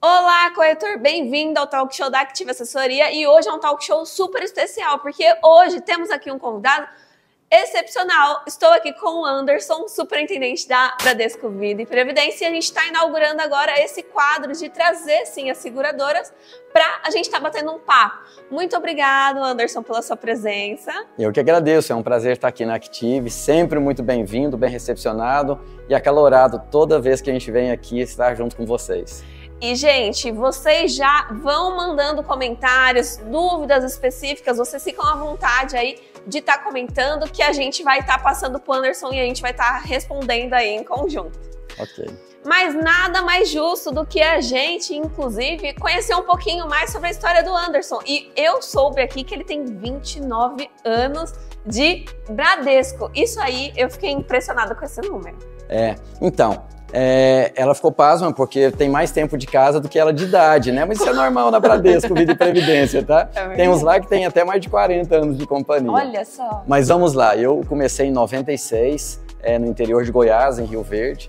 Olá, corretor! Bem-vindo ao Talk Show da Active Assessoria e hoje é um Talk Show super especial, porque hoje temos aqui um convidado excepcional. Estou aqui com o Anderson, superintendente da Bradesco Vida e Previdência, e a gente está inaugurando agora esse quadro de trazer, sim, as seguradoras para a gente estar batendo um papo. Muito obrigado, Anderson, pela sua presença. Eu que agradeço, é um prazer estar aqui na Active, sempre muito bem-vindo, bem recepcionado e acalorado toda vez que a gente vem aqui estar junto com vocês. E, gente, vocês já vão mandando comentários, dúvidas específicas, vocês ficam à vontade aí de estar comentando que a gente vai estar passando pro Anderson e a gente vai estar respondendo aí em conjunto. Ok. Mas nada mais justo do que a gente, inclusive, conhecer um pouquinho mais sobre a história do Anderson. E eu soube aqui que ele tem 29 anos de Bradesco. Isso aí, eu fiquei impressionada com esse número. Ela ficou pasma porque tem mais tempo de casa do que ela de idade, né? Mas isso é normal na Bradesco Vida e Previdência, tá? Tem uns lá que tem até mais de 40 anos de companhia. Olha só! Mas vamos lá, eu comecei em 96, no interior de Goiás, em Rio Verde.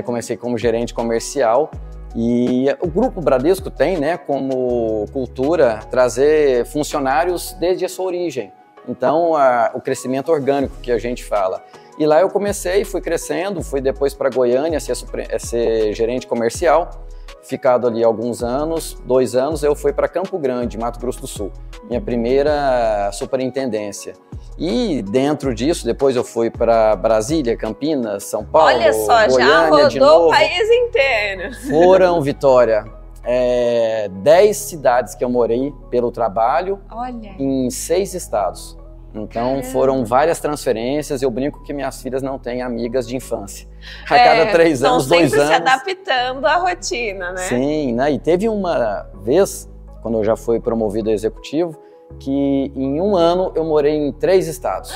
Comecei como gerente comercial e o Grupo Bradesco tem, né, como cultura trazer funcionários desde a sua origem. Então, o crescimento orgânico que a gente fala. E lá eu comecei, fui crescendo, fui depois para Goiânia ser gerente comercial, ficado ali alguns anos, 2 anos, eu fui para Campo Grande, Mato Grosso do Sul, minha primeira superintendência. E dentro disso, depois eu fui para Brasília, Campinas, São Paulo, olha só, Goiânia, já rodou o país inteiro. Foram, Vitória, 10 cidades que eu morei pelo trabalho, em 6 estados. Então foram várias transferências, eu brinco que minhas filhas não têm amigas de infância. A cada 3 anos, 2 anos... Estão sempre se adaptando à rotina, né? Sim, né? E teve uma vez, quando eu já fui promovido a executivo, que em 1 ano eu morei em 3 estados.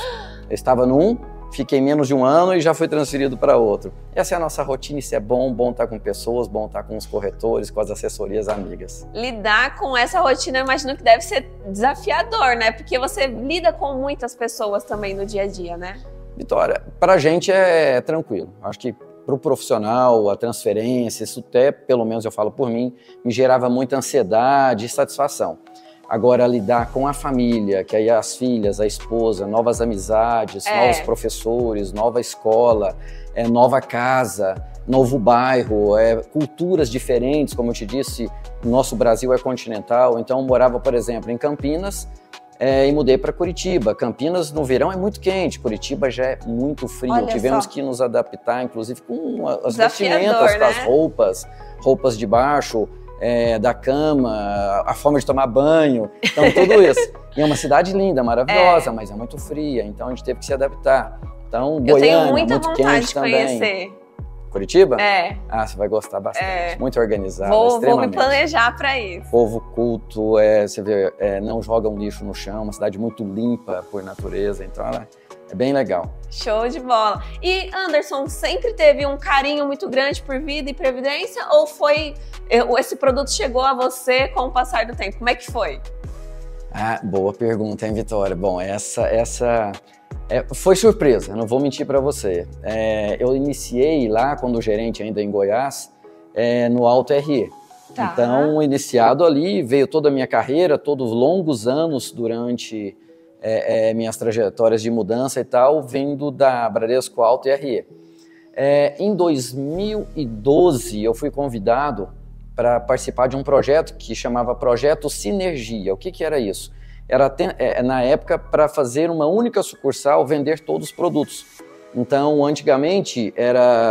Eu estava num, fiquei menos de 1 ano e já fui transferido para outro. Essa é a nossa rotina, isso é bom estar com pessoas, bom estar com os corretores, com as assessorias amigas. Lidar com essa rotina, eu imagino que deve ser desafiador, né? Porque você lida com muitas pessoas também no dia a dia, né? Vitória, pra gente é tranquilo. Acho que pro profissional, a transferência, isso até, pelo menos eu falo por mim, me gerava muita ansiedade e satisfação. Agora, lidar com a família, que aí as filhas, a esposa, novas amizades, novos professores, nova escola, nova casa, novo bairro, culturas diferentes, como eu te disse, o nosso Brasil é continental, então eu morava, por exemplo, em Campinas e mudei para Curitiba. Campinas no verão é muito quente, Curitiba já é muito frio, tivemos que nos adaptar, inclusive com as vestimentas, com as roupas de baixo, da cama, a forma de tomar banho, então tudo isso. E é uma cidade linda, maravilhosa, mas é muito fria, então a gente teve que se adaptar. Então, Goiânia, muito quente também. Conhecer. Curitiba? Você vai gostar bastante, muito organizado, vou me planejar para isso. Povo culto, você vê, não joga um lixo no chão, uma cidade muito limpa por natureza, então ela é bem legal. Show de bola. E Anderson, sempre teve um carinho muito grande por vida e previdência ou esse produto chegou a você com o passar do tempo? Como é que foi? Boa pergunta, hein, Vitória? Bom, essa foi surpresa, não vou mentir para você. Eu iniciei lá, quando gerente ainda em Goiás, no Alto RE. Então, iniciado ali, veio toda a minha carreira, todos longos anos durante minhas trajetórias de mudança e tal, vindo da Bradesco Alto RE. Em 2012, eu fui convidado para participar de um projeto que chamava Projeto Sinergia. O que era isso? Era, na época, para fazer uma única sucursal, vender todos os produtos. Então, antigamente,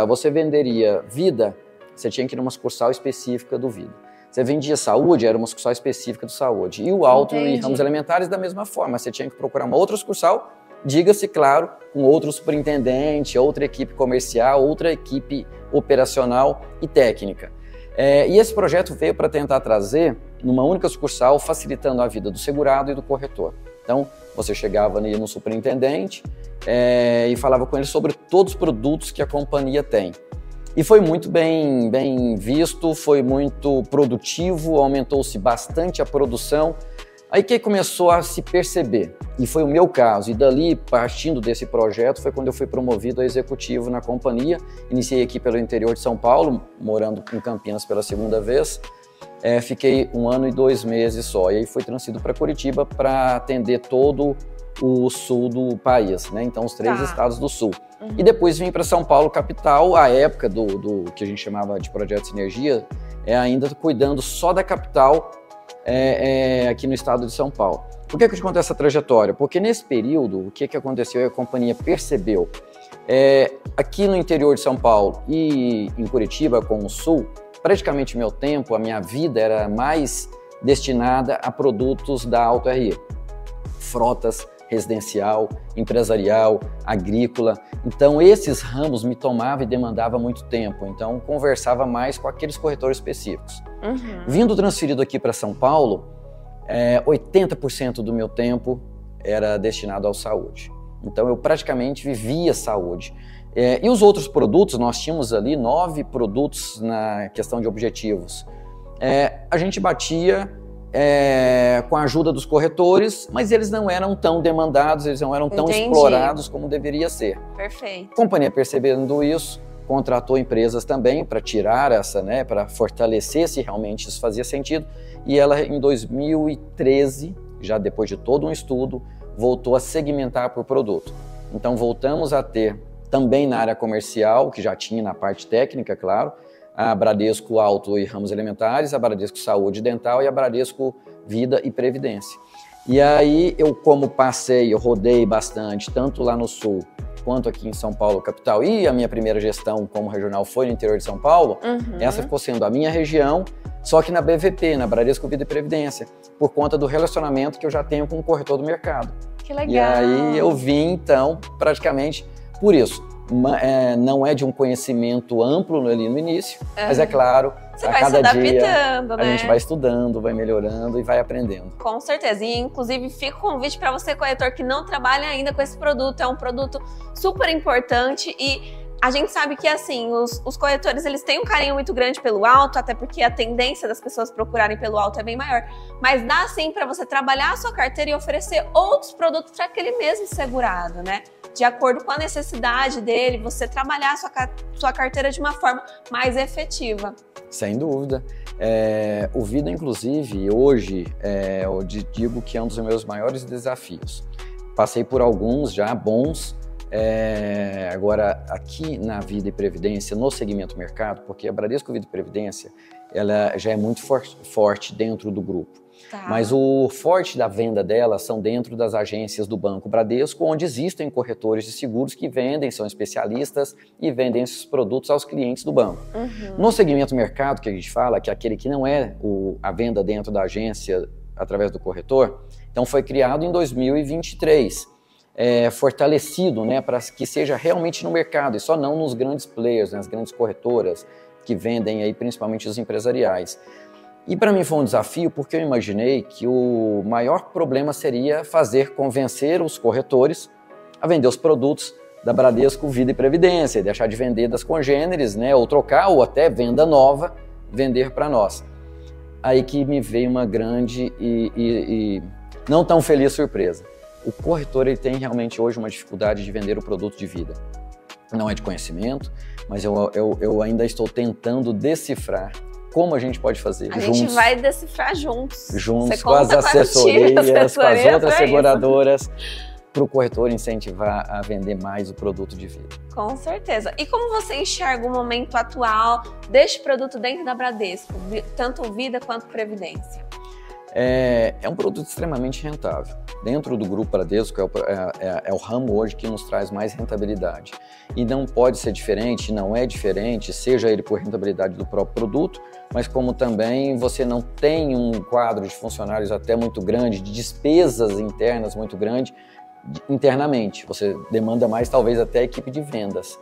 você venderia vida, você tinha que ir numa sucursal específica do vida. Você vendia saúde, era uma sucursal específica do saúde. E o auto e ramos elementares da mesma forma. Você tinha que procurar uma outra sucursal, diga-se, claro, com outro superintendente, outra equipe comercial, outra equipe operacional e técnica. E esse projeto veio para tentar trazer, numa única sucursal, facilitando a vida do segurado e do corretor. Então, você chegava ali no superintendente e falava com ele sobre todos os produtos que a companhia tem. E foi muito bem visto, foi muito produtivo, aumentou-se bastante a produção. Aí que começou a se perceber, e foi o meu caso, e dali, partindo desse projeto, foi quando eu fui promovido a executivo na companhia. Iniciei aqui pelo interior de São Paulo, morando em Campinas pela segunda vez, fiquei 1 ano e 2 meses só. E aí fui transferido para Curitiba para atender todo o sul do país, né? Então os 3 estados do sul. E depois vim para São Paulo, capital, a época do que a gente chamava de Projeto Sinergia, ainda cuidando só da capital aqui no estado de São Paulo. Por que eu te conto essa trajetória? Porque nesse período, o que aconteceu? A companhia percebeu, aqui no interior de São Paulo e em Curitiba, com o sul, praticamente meu tempo, a minha vida era mais destinada a produtos da Auto RE. Frotas, residencial, empresarial, agrícola. Então esses ramos me tomavam e demandavam muito tempo. Então conversava mais com aqueles corretores específicos. Vindo transferido aqui para São Paulo, 80% do meu tempo era destinado à saúde. Então eu praticamente vivia saúde. E os outros produtos, nós tínhamos ali 9 produtos na questão de objetivos. A gente batia com a ajuda dos corretores, mas eles não eram tão demandados, eles não eram tão explorados como deveria ser. Perfeito. A companhia, percebendo isso, contratou empresas também para tirar essa, né, para fortalecer se realmente isso fazia sentido. E ela, em 2013, já depois de todo um estudo, voltou a segmentar por produto. Então voltamos a ter também na área comercial, que já tinha na parte técnica, claro, a Bradesco Auto e Ramos Elementares, a Bradesco Saúde e Dental e a Bradesco Vida e Previdência. E aí eu, como eu rodei bastante, tanto lá no Sul quanto aqui em São Paulo, capital, e a minha primeira gestão como regional foi no interior de São Paulo, essa ficou sendo a minha região, só que na BVP, na Bradesco Vida e Previdência, por conta do relacionamento que eu já tenho com o corretor do mercado. Que legal! E aí eu vim, então, praticamente por isso. Não é de um conhecimento amplo ali no início, mas é claro, você vai se adaptando, né? A gente vai estudando, vai melhorando e vai aprendendo. Com certeza. E inclusive fica o convite para você, corretor, que não trabalha ainda com esse produto. É um produto super importante e a gente sabe que, assim, os corretores, eles têm um carinho muito grande pelo auto, até porque a tendência das pessoas procurarem pelo auto é bem maior. Mas dá, sim, para você trabalhar a sua carteira e oferecer outros produtos para aquele mesmo segurado, né? De acordo com a necessidade dele, você trabalhar a sua carteira de uma forma mais efetiva. Sem dúvida. O Vida, inclusive, hoje, eu digo que é um dos meus maiores desafios. Passei por alguns já bons, agora aqui na Vida e Previdência, no segmento mercado, porque a Bradesco Vida e Previdência, ela já é muito forte dentro do grupo. Mas o forte da venda dela são dentro das agências do Banco Bradesco, onde existem corretores de seguros que vendem, são especialistas e vendem esses produtos aos clientes do banco. No segmento mercado, que a gente fala, que é aquele que não é a venda dentro da agência através do corretor, então foi criado em 2023. Fortalecido, né, para que seja realmente no mercado e só não nos grandes players, nas grandes corretoras que vendem aí, principalmente os empresariais. E para mim foi um desafio porque eu imaginei que o maior problema seria convencer os corretores a vender os produtos da Bradesco Vida e Previdência, deixar de vender das congêneres, né, ou trocar, ou até venda nova, vender para nós. Aí que me veio uma grande e não tão feliz surpresa. O corretor ele tem realmente hoje uma dificuldade de vender o produto de vida. Não é de conhecimento, mas eu ainda estou tentando decifrar como a gente pode fazer juntos. A gente vai decifrar juntos. Juntos, com as assessorias, com as outras seguradoras, para o corretor incentivar a vender mais o produto de vida. Com certeza. E como você enxerga o momento atual deste produto dentro da Bradesco, tanto Vida quanto Previdência? É um produto extremamente rentável. Dentro do Grupo Bradesco é o ramo hoje que nos traz mais rentabilidade. E não pode ser diferente, não é diferente, seja ele por rentabilidade do próprio produto, mas como também você não tem um quadro de funcionários até muito grande, de despesas internas muito grande, internamente. Você demanda mais, talvez, até a equipe de vendas.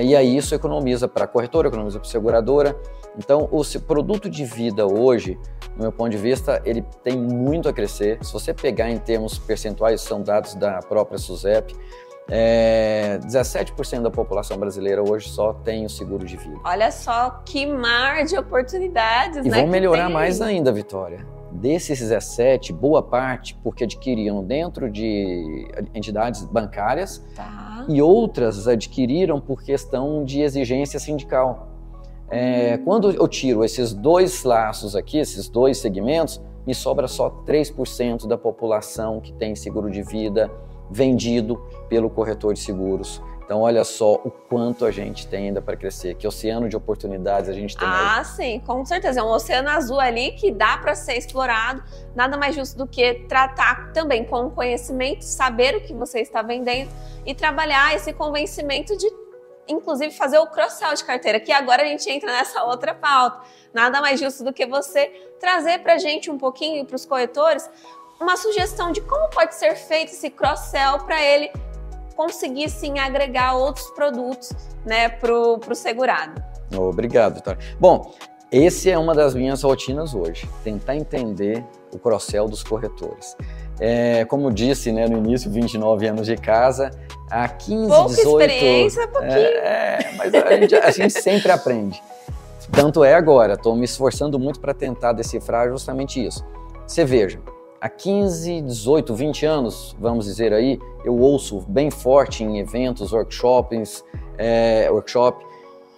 E aí isso economiza para a corretora, economiza para a seguradora. Então, o produto de vida hoje, no meu ponto de vista, ele tem muito a crescer. Se você pegar em termos percentuais, são dados da própria SUSEP, 17% da população brasileira hoje só tem o seguro de vida. Olha só que mar de oportunidades, e né? Vão melhorar mais ainda, Vitória. Desses 17, boa parte porque adquiriram dentro de entidades bancárias e outras adquiriram por questão de exigência sindical. Quando eu tiro esses dois laços aqui, esses dois segmentos, me sobra só 3% da população que tem seguro de vida vendido pelo corretor de seguros. Então, olha só o quanto a gente tem ainda para crescer, que oceano de oportunidades a gente tem aí. Sim, com certeza. É um oceano azul ali que dá para ser explorado. Nada mais justo do que tratar também com conhecimento, saber o que você está vendendo e trabalhar esse convencimento de, inclusive, fazer o cross-sell de carteira, que agora a gente entra nessa outra pauta. Nada mais justo do que você trazer para a gente um pouquinho, para os corretores, uma sugestão de como pode ser feito esse cross-sell para ele conseguir, sim, agregar outros produtos, né, pro segurado. Obrigado, Vitória. Bom, esse é uma das minhas rotinas hoje, tentar entender o cross-sell dos corretores. Como eu disse, né, no início, 29 anos de casa, há 15, pouca 18... experiência, pouquinho. Mas a gente sempre aprende. Tanto é agora, estou me esforçando muito para tentar decifrar justamente isso. Você veja, há 15, 18, 20 anos, vamos dizer aí, eu ouço bem forte em eventos, workshop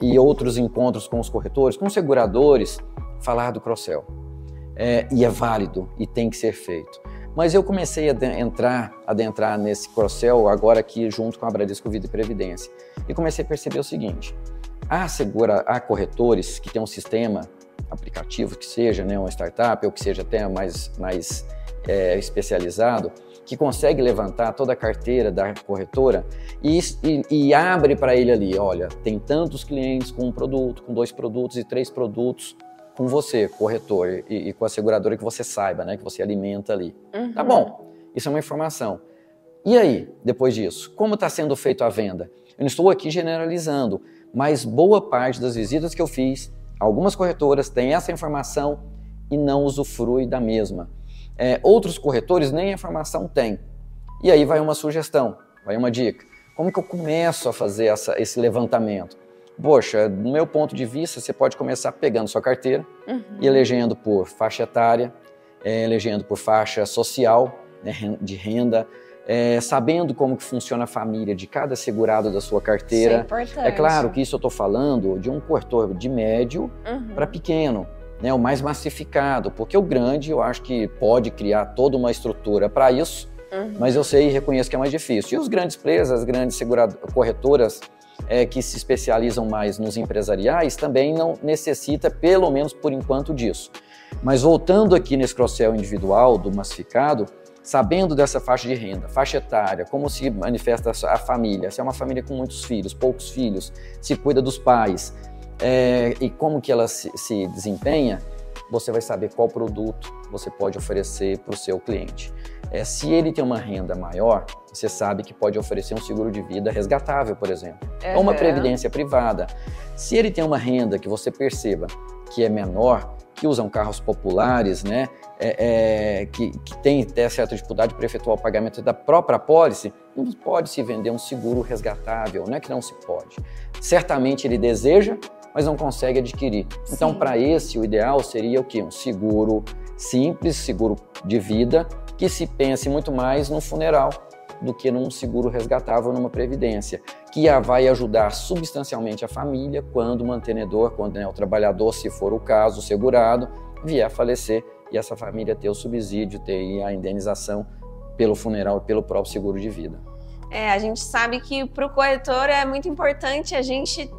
e outros encontros com os corretores, com os seguradores, falar do cross-sell. E é válido e tem que ser feito. Mas eu comecei a adentrar nesse cross-sell agora aqui junto com a Bradesco Vida e Previdência. E comecei a perceber o seguinte, há corretores que têm um sistema aplicativo, que seja, né, uma startup ou que seja até mais especializado, que consegue levantar toda a carteira da corretora e abre para ele ali, olha, tem tantos clientes com um produto, com 2 produtos e 3 produtos com você, corretor, e com a seguradora que você saiba, né, que você alimenta ali. Uhum. Tá bom, isso é uma informação. E aí, depois disso, como está sendo feita a venda? Eu não estou aqui generalizando, mas boa parte das visitas que eu fiz, algumas corretoras têm essa informação e não usufrui da mesma. Outros corretores nem a informação têm. E aí vai uma sugestão, vai uma dica. Como que eu começo a fazer esse levantamento? Poxa, do meu ponto de vista, você pode começar pegando sua carteira e elegendo por faixa etária, elegendo por faixa social, né, de renda, sabendo como que funciona a família de cada segurado da sua carteira. Isso é importante. É claro que isso eu estou falando de um corretor de médio para pequeno, né, o mais massificado, porque o grande eu acho que pode criar toda uma estrutura para isso, mas eu sei e reconheço que é mais difícil. E os grandes players, as grandes corretoras que se especializam mais nos empresariais, também não necessita, pelo menos por enquanto, disso. Mas voltando aqui nesse cross-sell individual do massificado, sabendo dessa faixa de renda, faixa etária, como se manifesta a família, se é uma família com muitos filhos, poucos filhos, se cuida dos pais, e como que ela se desempenha, você vai saber qual produto você pode oferecer para o seu cliente. Se ele tem uma renda maior, você sabe que pode oferecer um seguro de vida resgatável, por exemplo, ou uma previdência privada. Se ele tem uma renda que você perceba que é menor, que usam carros populares, né, que tem até certa dificuldade para efetuar o pagamento da própria apólice, não pode se vender um seguro resgatável, não é que não se pode. Certamente ele deseja, mas não consegue adquirir. Então, para esse, o ideal seria o quê? Um seguro simples, seguro de vida, que se pense muito mais no funeral do que num seguro resgatável, numa previdência, que vai ajudar substancialmente a família quando o mantenedor, quando o trabalhador, se for o caso, o segurado, vier a falecer e essa família ter o subsídio, ter a indenização pelo funeral e pelo próprio seguro de vida. A gente sabe que para o corretor é muito importante a gente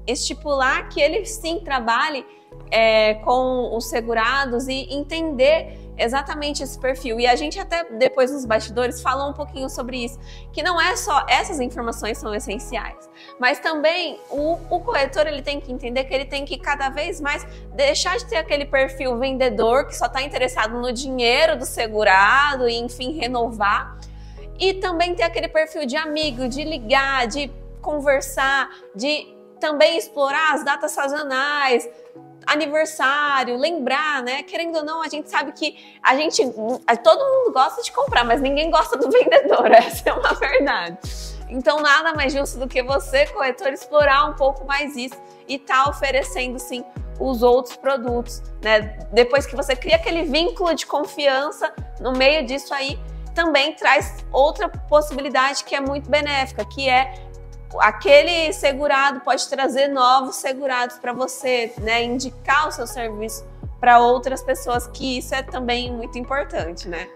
estipular que ele sim trabalhe com os segurados e entender exatamente esse perfil. E a gente até depois nos bastidores falou um pouquinho sobre isso, que não é só essas informações são essenciais, mas também o corretor ele tem que entender que ele tem que cada vez mais deixar de ter aquele perfil vendedor que só está interessado no dinheiro do segurado e enfim renovar, e também ter aquele perfil de amigo, de ligar, de conversar, de também explorar as datas sazonais, aniversário, lembrar, né? Querendo ou não, a gente sabe que todo mundo gosta de comprar, mas ninguém gosta do vendedor, essa é uma verdade. Então, nada mais justo do que você, corretor, explorar um pouco mais isso e tá oferecendo, sim, os outros produtos, né? Depois que você cria aquele vínculo de confiança, no meio disso aí, também traz outra possibilidade que é muito benéfica, que é aquele segurado pode trazer novos segurados para você, né? Indicar o seu serviço para outras pessoas, que isso é também muito importante, né?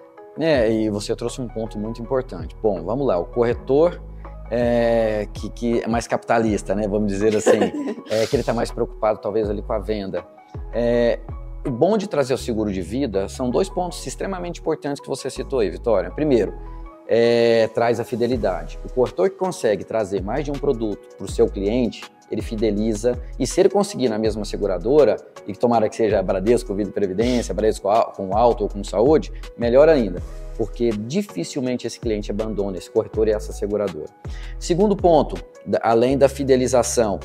E você trouxe um ponto muito importante. Bom, vamos lá, o corretor que é mais capitalista, né? Vamos dizer assim, que ele está mais preocupado talvez ali com a venda. O bom de trazer o seguro de vida são 2 pontos extremamente importantes que você citou aí, Vitória. Primeiro, traz a fidelidade. O corretor que consegue trazer mais de um produto para o seu cliente, ele fideliza, e se ele conseguir na mesma seguradora, e que tomara que seja Bradesco, Vida e Previdência, Bradesco com Auto ou com Saúde, melhor ainda, porque dificilmente esse cliente abandona esse corretor e essa seguradora. Segundo ponto, além da fidelização,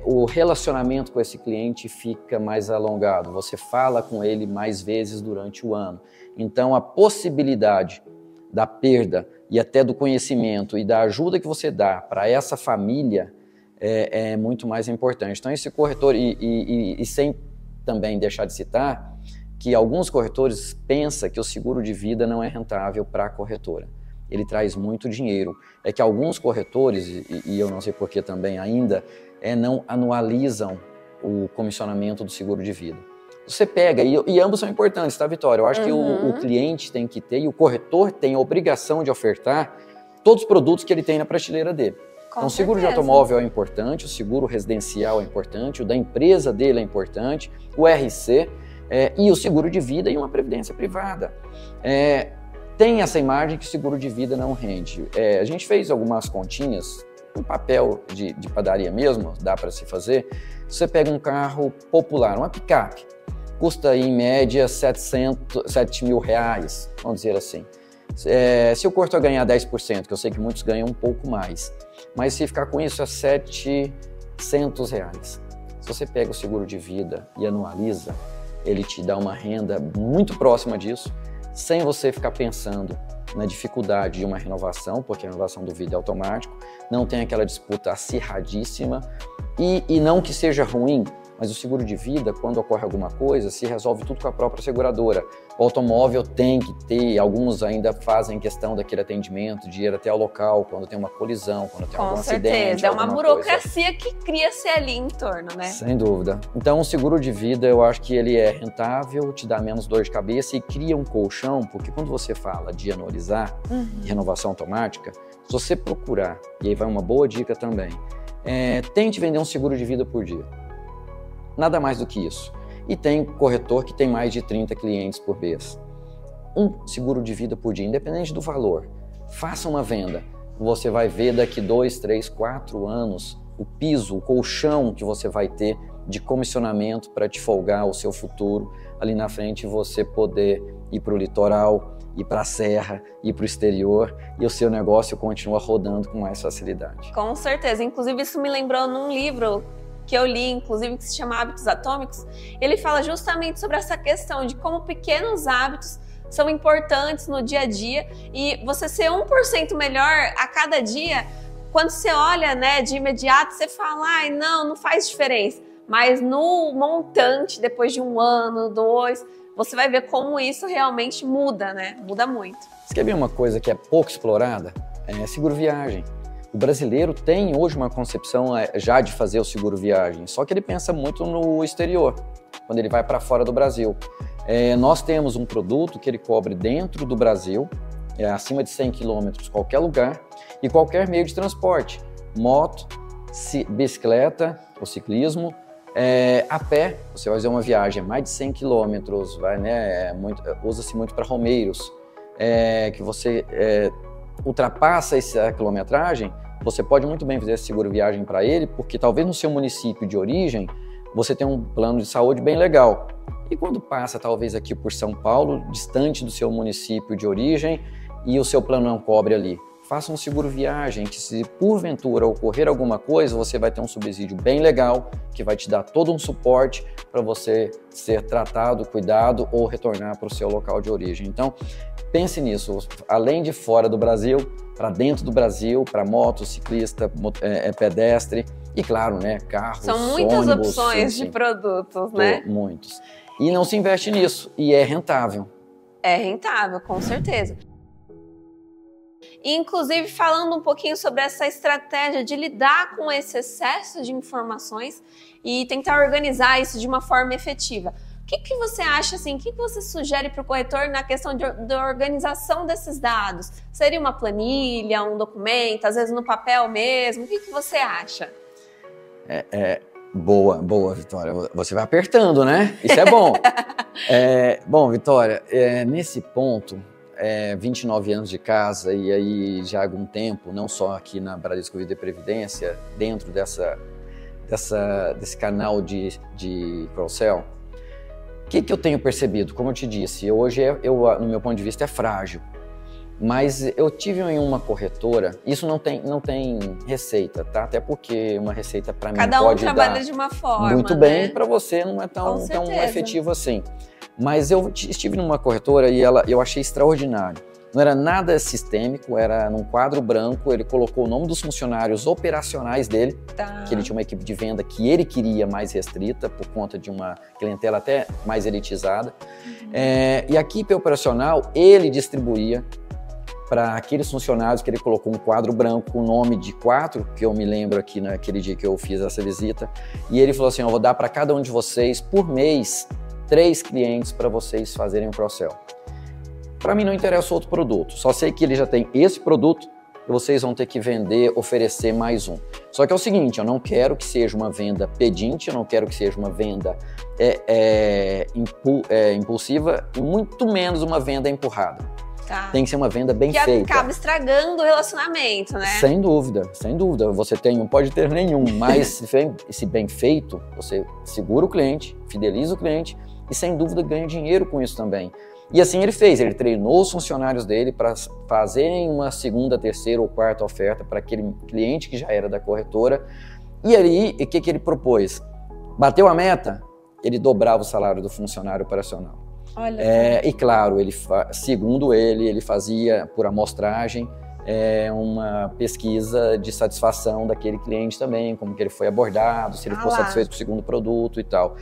o relacionamento com esse cliente fica mais alongado, você fala com ele mais vezes durante o ano. Então a possibilidade da perda e até do conhecimento e da ajuda que você dá para essa família é muito mais importante. Então esse corretor, e sem também deixar de citar, que alguns corretores pensam que o seguro de vida não é rentável para a corretora. Ele traz muito dinheiro. É que alguns corretores, e eu não sei por que também ainda, não anualizam o comissionamento do seguro de vida. Você pega, e ambos são importantes, tá, Vitória? Eu acho que o cliente tem que ter, e o corretor tem a obrigação de ofertar todos os produtos que ele tem na prateleira dele. Então, o seguro de automóvel é importante, o seguro residencial é importante, o da empresa dele é importante, o RC, e o seguro de vida e uma previdência privada. Tem essa imagem que o seguro de vida não rende. A gente fez algumas continhas, um papel de padaria mesmo, dá para se fazer. Você pega um carro popular, uma picape, custa em média 7 mil reais, vamos dizer assim. Se o corretor ganhar 10%, que eu sei que muitos ganham um pouco mais, mas se ficar com isso é 700 reais. Se você pega o seguro de vida e anualiza, ele te dá uma renda muito próxima disso, sem você ficar pensando na dificuldade de uma renovação, porque a renovação do vida é automático, não tem aquela disputa acirradíssima, e não que seja ruim, mas o seguro de vida, quando ocorre alguma coisa, se resolve tudo com a própria seguradora. O automóvel tem que ter, alguns ainda fazem questão daquele atendimento, de ir até o local, quando tem uma colisão, quando tem algum acidente. Com certeza, é uma burocracia que cria-se ali em torno, né? Sem dúvida. Então, o seguro de vida, eu acho que ele é rentável, te dá menos dor de cabeça e cria um colchão, porque quando você fala de anualizar, de renovação automática, se você procurar, e aí vai uma boa dica também, tente vender um seguro de vida por dia. Nada mais do que isso. E tem corretor que tem mais de 30 clientes por mês. Um seguro de vida por dia, independente do valor. Faça uma venda. Você vai ver daqui 2, 3, 4 anos o piso, o colchão que você vai ter de comissionamento para te folgar o seu futuro. Ali na frente você poder ir para o litoral, ir para a serra, ir para o exterior e o seu negócio continua rodando com mais facilidade. Com certeza. Inclusive isso me lembrou num livro que eu li, inclusive, que se chama Hábitos Atômicos. Ele fala justamente sobre essa questão de como pequenos hábitos são importantes no dia a dia e você ser 1% melhor a cada dia, quando você olha, né, de imediato, você fala, ai, não faz diferença. Mas no montante, depois de 1 ano, 2, você vai ver como isso realmente muda, né? Muda muito. Você quer ver uma coisa que é pouco explorada? É seguro viagem. O brasileiro tem hoje uma concepção já de fazer o seguro viagem, só que ele pensa muito no exterior, quando ele vai para fora do Brasil. Nós temos um produto que ele cobre dentro do Brasil, acima de 100 km, qualquer lugar e qualquer meio de transporte, moto, bicicleta, ou ciclismo, a pé. Você vai fazer uma viagem mais de 100 km, usa-se muito para romeiros, que você ultrapassa essa quilometragem, você pode muito bem fazer esse seguro viagem para ele, porque talvez no seu município de origem você tenha um plano de saúde bem legal. E quando passa talvez aqui por São Paulo, distante do seu município de origem, e o seu plano não cobre ali, faça um seguro viagem, que se porventura ocorrer alguma coisa, você vai ter um subsídio bem legal, que vai te dar todo um suporte para você ser tratado, cuidado ou retornar para o seu local de origem. Então, pense nisso, além de fora do Brasil, para dentro do Brasil, para moto, ciclista, pedestre e, claro, né, carros, são muitas ônibus, opções de produtos, né? Muitos. E não se investe nisso, e é rentável. É rentável, com certeza. E, inclusive, falando um pouquinho sobre essa estratégia de lidar com esse excesso de informações e tentar organizar isso de uma forma efetiva. O que você acha, assim, o que você sugere para o corretor na questão da organização desses dados? Seria uma planilha, um documento, às vezes no papel mesmo? O que você acha? Boa, Vitória. Você vai apertando, né? Isso é bom. Bom, Vitória, nesse ponto, 29 anos de casa e aí já há algum tempo, não só aqui na Bradesco Vida e Previdência, dentro desse canal de cross-sell, o que eu tenho percebido? Como eu te disse, hoje, no meu ponto de vista, é frágil. Mas eu tive em uma corretora, isso não tem receita, tá? Até porque uma receita para mim pode dar... Cada um trabalha de uma forma, muito bem, para você não é tão efetivo assim. Mas eu estive numa corretora e eu achei extraordinário. Não era nada sistêmico, era num quadro branco, ele colocou o nome dos funcionários operacionais dele, que ele tinha uma equipe de venda que ele queria mais restrita, por conta de uma clientela até mais elitizada. E a equipe operacional, ele distribuía para aqueles funcionários que ele colocou um quadro branco com o nome de 4, que eu me lembro aqui naquele dia que eu fiz essa visita, e ele falou assim, eu vou dar para cada um de vocês, por mês, 3 clientes para vocês fazerem um cross-sell. Para mim não interessa outro produto, só sei que ele já tem esse produto e vocês vão ter que vender, oferecer mais um. Só que é o seguinte, eu não quero que seja uma venda pedinte, eu não quero que seja uma venda impulsiva e muito menos uma venda empurrada. Tem que ser uma venda bem feita. Que acaba estragando o relacionamento, né? Sem dúvida. Você não pode ter nenhum, mas se bem feito, você segura o cliente, fideliza o cliente e sem dúvida ganha dinheiro com isso também. E assim ele fez, ele treinou os funcionários dele para fazerem uma segunda, terceira ou quarta oferta para aquele cliente que já era da corretora. E aí, o que ele propôs? Bateu a meta, ele dobrava o salário do funcionário operacional. Olha. E claro, segundo ele fazia por amostragem uma pesquisa de satisfação daquele cliente também, como que ele foi abordado, se ele ficou satisfeito com o segundo produto e tal.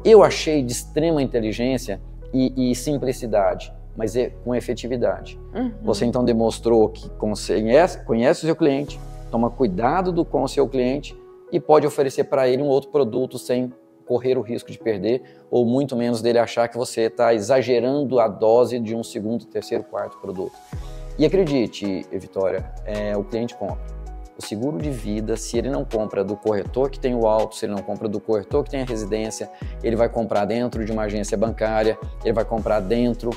Eu achei de extrema inteligência e simplicidade, mas com efetividade. Você então demonstrou que conhece o seu cliente, toma cuidado com o seu cliente e pode oferecer para ele um outro produto sem correr o risco de perder ou muito menos dele achar que você está exagerando a dose de um segundo, terceiro, quarto produto. E acredite, Vitória, o cliente compra. O seguro de vida, se ele não compra do corretor que tem o auto, se ele não compra do corretor que tem a residência, ele vai comprar dentro de uma agência bancária, ele vai comprar dentro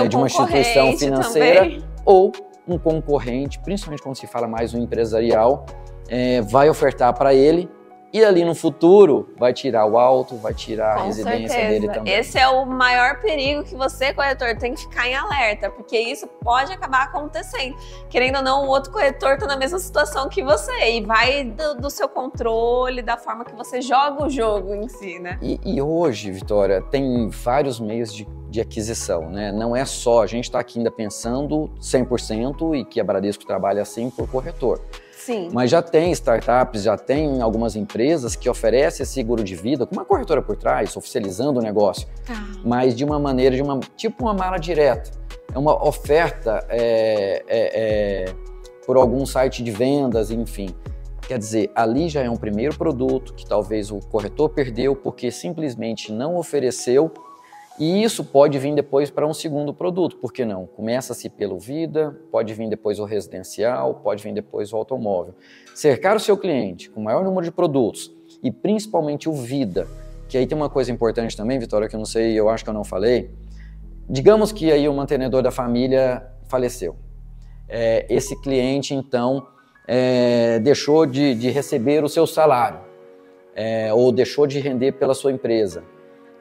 de uma instituição financeira também. Ou um concorrente, principalmente quando se fala mais no empresarial, vai ofertar para ele e ali no futuro vai tirar o auto, vai tirar a residência dele também. Esse é o maior perigo que você, corretor, tem que ficar em alerta, porque isso pode acabar acontecendo. Querendo ou não, o outro corretor está na mesma situação que você e vai do seu controle, da forma que você joga o jogo em si, né? E hoje, Vitória, tem vários meios de aquisição, né? Não é só, a gente está aqui ainda pensando 100% e que a Bradesco trabalha assim por corretor. Sim. Mas já tem startups, já tem algumas empresas que oferecem esse seguro de vida com uma corretora por trás, oficializando o negócio, mas de uma maneira, tipo uma mala direta. É uma oferta por algum site de vendas, enfim. Quer dizer, ali já é um primeiro produto que talvez o corretor perdeu porque simplesmente não ofereceu. E isso pode vir depois para um segundo produto, por que não? Começa-se pelo vida, pode vir depois o residencial, pode vir depois o automóvel. Cercar o seu cliente com o maior número de produtos e principalmente o vida, que aí tem uma coisa importante também, Vitória, que eu não sei, eu acho que eu não falei. Digamos que aí o mantenedor da família faleceu. Esse cliente, então, deixou de receber o seu salário ou deixou de render pela sua empresa.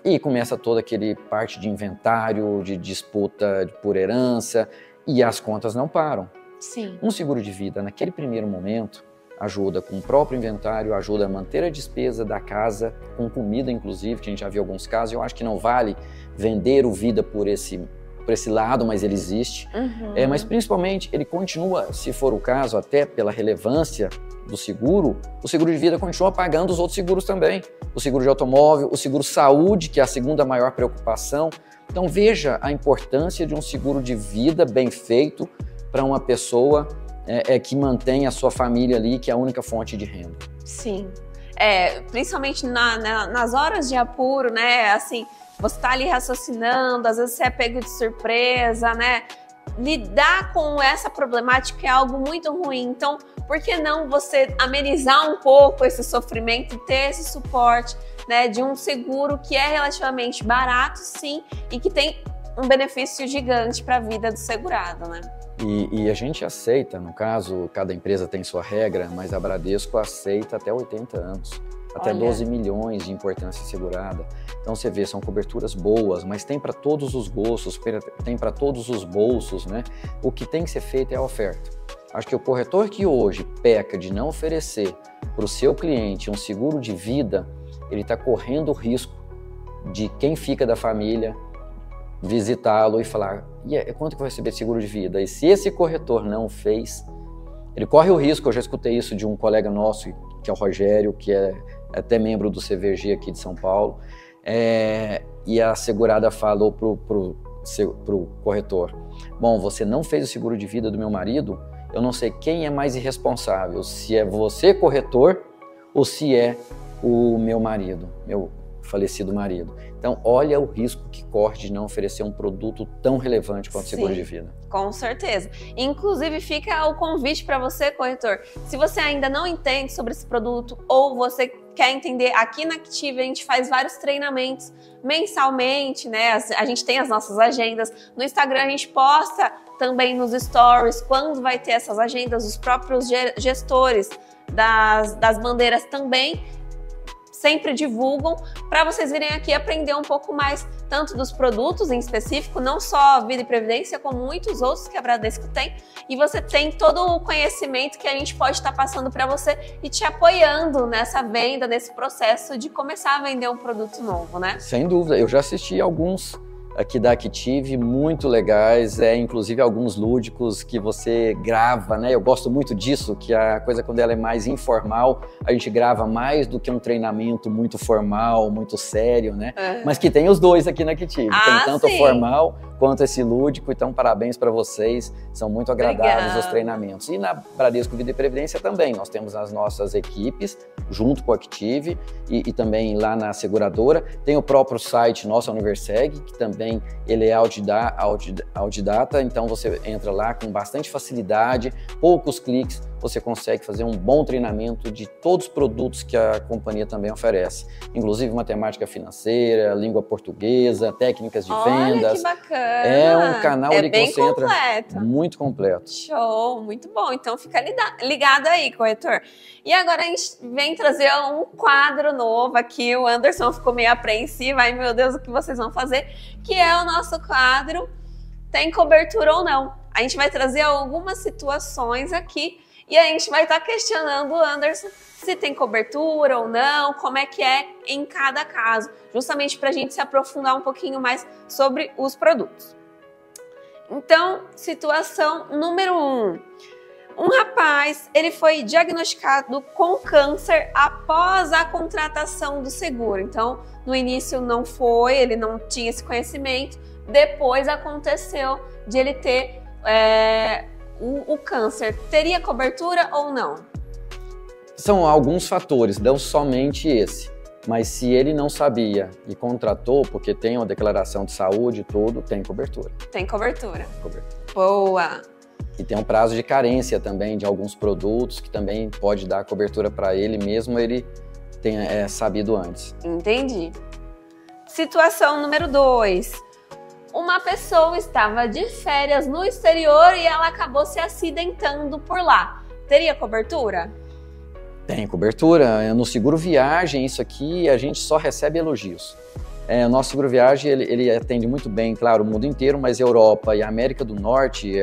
E começa toda aquele parte de inventário, de disputa por herança, e as contas não param. Sim. Um seguro de vida, naquele primeiro momento, ajuda com o próprio inventário, ajuda a manter a despesa da casa, com comida inclusive, que a gente já viu alguns casos. Eu acho que não vale vender o vida por esse lado, mas ele existe. Mas principalmente ele continua, se for o caso, até pela relevância do seguro, o seguro de vida continua pagando os outros seguros também. O seguro de automóvel, o seguro saúde, que é a segunda maior preocupação. Então veja a importância de um seguro de vida bem feito, para uma pessoa que mantém a sua família ali, que é a única fonte de renda. Sim. Principalmente nas horas de apuro, né? Assim, você tá ali raciocinando, às vezes você é pego de surpresa, né? Lidar com essa problemática é algo muito ruim. Então, por que não você amenizar um pouco esse sofrimento e ter esse suporte, né, de um seguro que é relativamente barato, sim, e que tem um benefício gigante para a vida do segurado, né? E a gente aceita, no caso, cada empresa tem sua regra, mas a Bradesco aceita até 80 anos, até 12 milhões de importância segurada. Então você vê, são coberturas boas, mas tem para todos os gostos, tem para todos os bolsos, né? O que tem que ser feito é a oferta. Acho que o corretor que hoje peca de não oferecer para o seu cliente um seguro de vida, ele está correndo o risco de quem fica da família visitá-lo e falar: quanto que eu vou receber de seguro de vida? E se esse corretor não fez, ele corre o risco. Eu já escutei isso de um colega nosso, que é o Rogério, que é até membro do CVG aqui de São Paulo, e a segurada falou pro corretor: bom, você não fez o seguro de vida do meu marido, eu não sei quem é mais irresponsável, se é você, corretor, ou se é o meu marido, meu falecido marido. Então, olha o risco que corre de não oferecer um produto tão relevante quanto o seguro de vida. Com certeza. Inclusive, fica o convite para você, corretor. Se você ainda não entende sobre esse produto ou você quer entender, aqui na Active a gente faz vários treinamentos mensalmente, né? A gente tem as nossas agendas. No Instagram a gente posta também nos stories quando vai ter essas agendas. Os próprios gestores das bandeiras também sempre divulgam, para vocês virem aqui aprender um pouco mais, tanto dos produtos em específico, não só Vida e Previdência, como muitos outros que a Bradesco tem, e você tem todo o conhecimento que a gente pode estar passando para você e te apoiando nessa venda, nesse processo de começar a vender um produto novo, né? Sem dúvida, eu já assisti alguns aqui da Active, muito legais, inclusive alguns lúdicos que você grava, né? Eu gosto muito disso, que a coisa quando ela é mais informal, a gente grava mais do que um treinamento muito formal, muito sério, né? Mas que tem os dois aqui na Active, tem tanto o formal quanto esse lúdico, então parabéns para vocês, são muito agradáveis os treinamentos. E na Bradesco Vida e Previdência também, nós temos as nossas equipes, junto com a Active e também lá na seguradora, tem o próprio site nosso, a Universeg, que também ele é autodidata, então você entra lá com bastante facilidade, poucos cliques, você consegue fazer um bom treinamento de todos os produtos que a companhia também oferece, inclusive matemática financeira, língua portuguesa, técnicas de vendas. Olha que bacana! É um canal ali que você completo. Entra muito completo. Show, muito bom. Então fica ligado aí, corretor. E agora a gente vem trazer um quadro novo aqui. O Anderson ficou meio apreensivo. Ai, meu Deus, o que vocês vão fazer? Que é o nosso quadro Tem Cobertura ou Não. A gente vai trazer algumas situações aqui e a gente vai estar questionando o Anderson se tem cobertura ou não, como é que é em cada caso, justamente para a gente se aprofundar um pouquinho mais sobre os produtos. Então, situação número 1. Um rapaz, ele foi diagnosticado com câncer após a contratação do seguro. Então, no início não foi, ele não tinha esse conhecimento. Depois aconteceu de ele ter o câncer. Teria cobertura ou não? São alguns fatores, não somente esse. Mas se ele não sabia e contratou, porque tem uma declaração de saúde e tudo, tem cobertura. Tem cobertura. Boa! E tem um prazo de carência também de alguns produtos que também pode dar cobertura para ele, mesmo ele tenha sabido antes. Entendi. Situação número 2. Uma pessoa estava de férias no exterior e ela acabou se acidentando por lá. Teria cobertura? Tem cobertura. No seguro viagem, isso aqui, a gente só recebe elogios. O nosso seguro viagem, ele atende muito bem, claro, o mundo inteiro, mas Europa e América do Norte,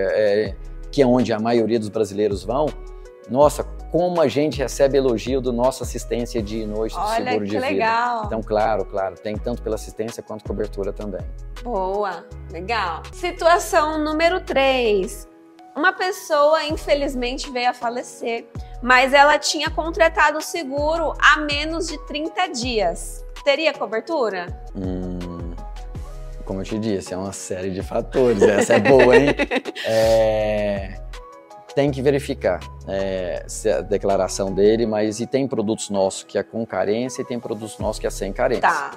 que é onde a maioria dos brasileiros vão, nossa, como a gente recebe elogio da nossa assistência de noite do seguro de vida. Legal. Então, claro, tem tanto pela assistência quanto cobertura também. Boa, legal. Situação número 3. Uma pessoa, infelizmente, veio a falecer, mas ela tinha contratado o seguro há menos de 30 dias. Teria cobertura? Como eu te disse, é uma série de fatores. Essa é boa, hein? Tem que verificar se a declaração dele, mas e tem produtos nossos que é com carência e tem produtos nossos que é sem carência. Tá.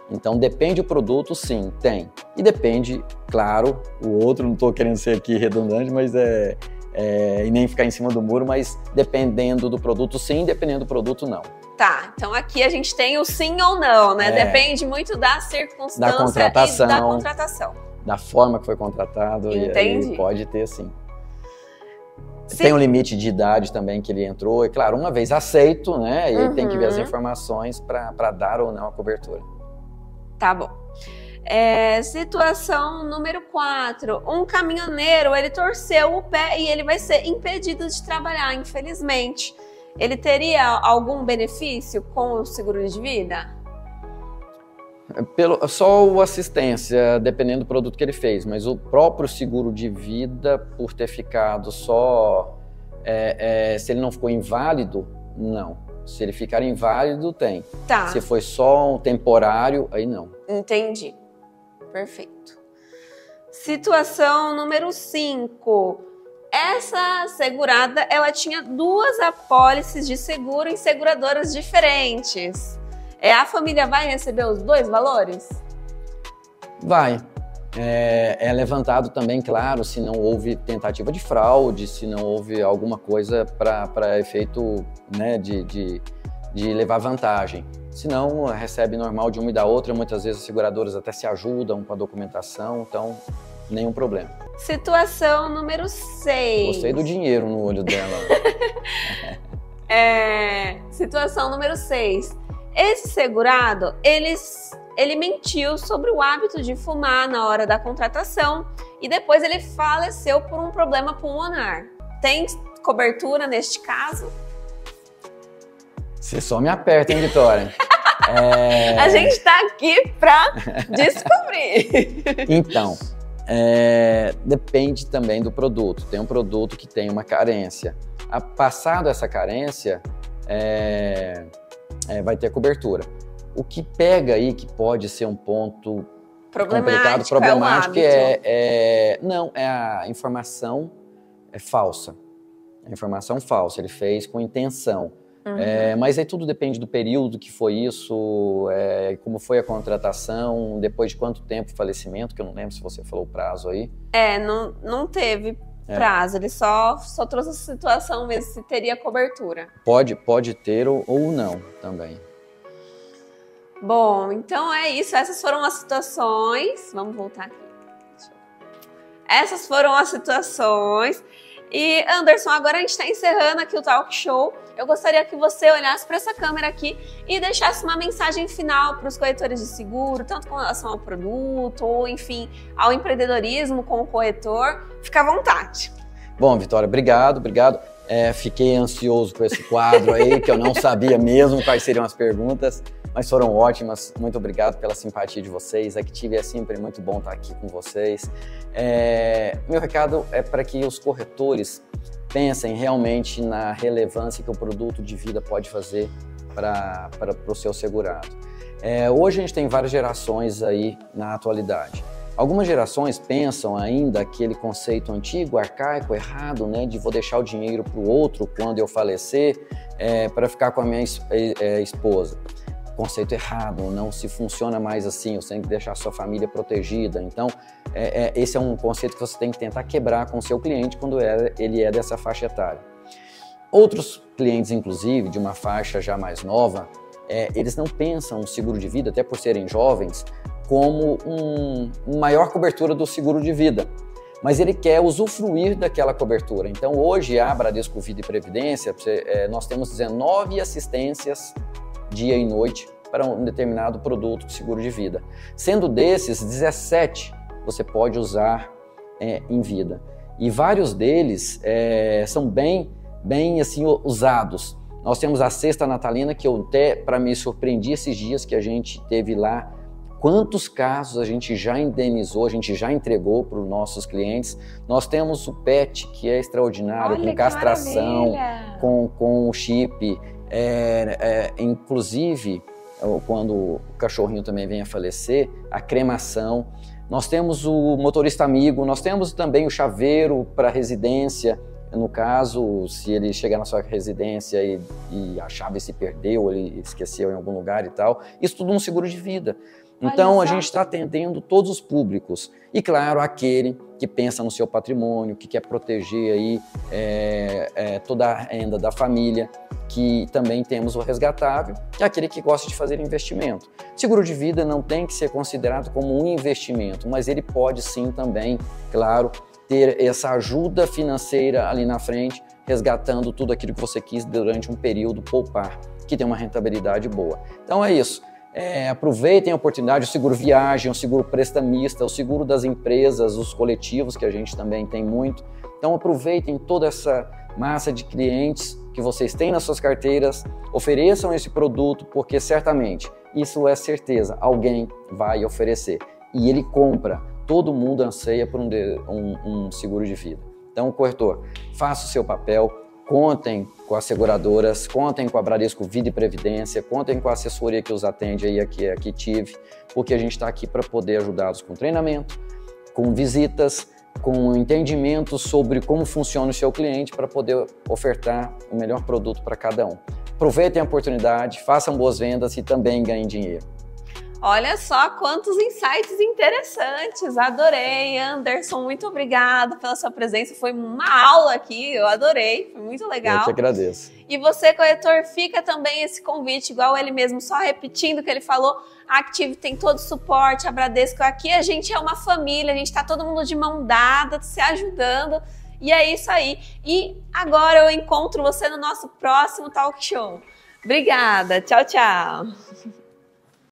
Então depende do produto, sim, tem. E depende, claro, o outro, não estou querendo ser aqui redundante, mas e nem ficar em cima do muro, mas dependendo do produto, sim, dependendo do produto, não. Tá, então aqui a gente tem o sim ou não, né? Depende muito da circunstância da contratação, e da contratação. Da forma que foi contratado. Entendi. E pode ter, sim. Tem um limite de idade também que ele entrou, e claro, uma vez aceito, né? E aí tem que ver as informações para dar ou não a cobertura. Tá bom. Situação número 4. Um caminhoneiro, ele torceu o pé e ele vai ser impedido de trabalhar, infelizmente. Ele teria algum benefício com o seguro de vida? Só o assistência, dependendo do produto que ele fez, mas o próprio seguro de vida, por ter ficado só... se ele não ficou inválido, não. Se ele ficar inválido, tem. Tá. Se foi só um temporário, aí não. Entendi. Perfeito. Situação número 5. Essa segurada, ela tinha 2 apólices de seguro em seguradoras diferentes. A família vai receber os 2 valores? Vai. É levantado também, claro, se não houve tentativa de fraude, se não houve alguma coisa para efeito, né, de levar vantagem. Se não, recebe normal de uma e da outra, muitas vezes as seguradoras até se ajudam com a documentação, então nenhum problema. Situação número 6. Gostei do dinheiro no olho dela. Situação número 6. Esse segurado, ele mentiu sobre o hábito de fumar na hora da contratação e depois ele faleceu por um problema pulmonar. Tem cobertura neste caso? Você só me aperta, hein, Vitória? A gente tá aqui pra descobrir. Então, depende também do produto. Tem um produto que tem uma carência. Passado essa carência, vai ter cobertura. O que pega aí, que pode ser um ponto complicado, problemático, não, a informação falsa. A informação falsa, ele fez com intenção. Mas aí tudo depende do período que foi isso, como foi a contratação, depois de quanto tempo o falecimento, que eu não lembro se você falou o prazo aí. Não teve prazo, ele só trouxe a situação mesmo, se teria cobertura. Pode ter ou não também. Bom, então é isso, essas foram as situações, vamos voltar aqui. Essas foram as situações. E Anderson, agora a gente está encerrando aqui o Talk Show. Eu gostaria que você olhasse para essa câmera aqui e deixasse uma mensagem final para os corretores de seguro, tanto com relação ao produto ou, enfim, ao empreendedorismo com o corretor. Fica à vontade. Bom, Vitória, obrigado. Fiquei ansioso com esse quadro aí, que eu não sabia mesmo quais seriam as perguntas, mas foram ótimas. Muito obrigado pela simpatia de vocês. A Active é sempre muito bom estar aqui com vocês. Meu recado é para que os corretores pensem realmente na relevância que o produto de vida pode fazer para o seu segurado. Hoje a gente tem várias gerações aí na atualidade. Algumas gerações pensam ainda aquele conceito antigo, arcaico, errado, né, de vou deixar o dinheiro para o outro quando eu falecer para ficar com a minha esposa. Conceito errado, não se funciona mais assim, você tem que deixar a sua família protegida. Então, esse é um conceito que você tem que tentar quebrar com o seu cliente quando ele é dessa faixa etária. Outros clientes, inclusive, de uma faixa já mais nova, eles não pensam o seguro de vida, até por serem jovens, como uma maior cobertura do seguro de vida. Mas ele quer usufruir daquela cobertura. Então, hoje, a Bradesco Vida e Previdência, nós temos 19 assistências dia e noite para um determinado produto de seguro de vida. Sendo desses, 17 você pode usar em vida. E vários deles são bem assim, usados. Nós temos a cesta natalina, que eu até, para me surpreendi esses dias que a gente teve lá, quantos casos a gente já indenizou, a gente já entregou para os nossos clientes. Nós temos o PET, que é extraordinário, com castração, com o chip. Inclusive, quando o cachorrinho também vem a falecer, a cremação. nós temos o motorista amigo, nós temos também o chaveiro para residência. No caso, se ele chegar na sua residência e a chave se perdeu, ele esqueceu em algum lugar e tal, isso tudo é um seguro de vida. Então, a gente está atendendo todos os públicos. E, claro, aquele que pensa no seu patrimônio, que quer proteger aí, toda a renda da família, que também temos o resgatável, que é aquele que gosta de fazer investimento. Seguro de vida não tem que ser considerado como um investimento, mas ele pode sim também, claro, ter essa ajuda financeira ali na frente, resgatando tudo aquilo que você quis durante um período, poupar, que tem uma rentabilidade boa. Então é isso. Aproveitem a oportunidade, o seguro viagem, o seguro prestamista, o seguro das empresas, os coletivos, que a gente também tem muito. Então aproveitem toda essa massa de clientes que vocês têm nas suas carteiras, ofereçam esse produto, porque certamente, isso é certeza, alguém vai oferecer. E ele compra. Todo mundo anseia por um seguro de vida. Então, corretor, faça o seu papel, contem com as seguradoras, contem com a Bradesco Vida e Previdência, contem com a assessoria que os atende aí aqui tive, porque a gente está aqui para poder ajudá-los com treinamento, com visitas, com entendimento sobre como funciona o seu cliente para poder ofertar o melhor produto para cada um. Aproveitem a oportunidade, façam boas vendas e também ganhem dinheiro. Olha só quantos insights interessantes, adorei. Anderson, muito obrigada pela sua presença, foi uma aula aqui, eu adorei, foi muito legal. Eu que agradeço. E você, corretor, fica também esse convite, igual ele mesmo, só repetindo o que ele falou, a Active tem todo o suporte, a Bradesco, aqui a gente é uma família, a gente tá todo mundo de mão dada, se ajudando, e é isso aí. E agora eu encontro você no nosso próximo talk show. Obrigada, tchau, tchau.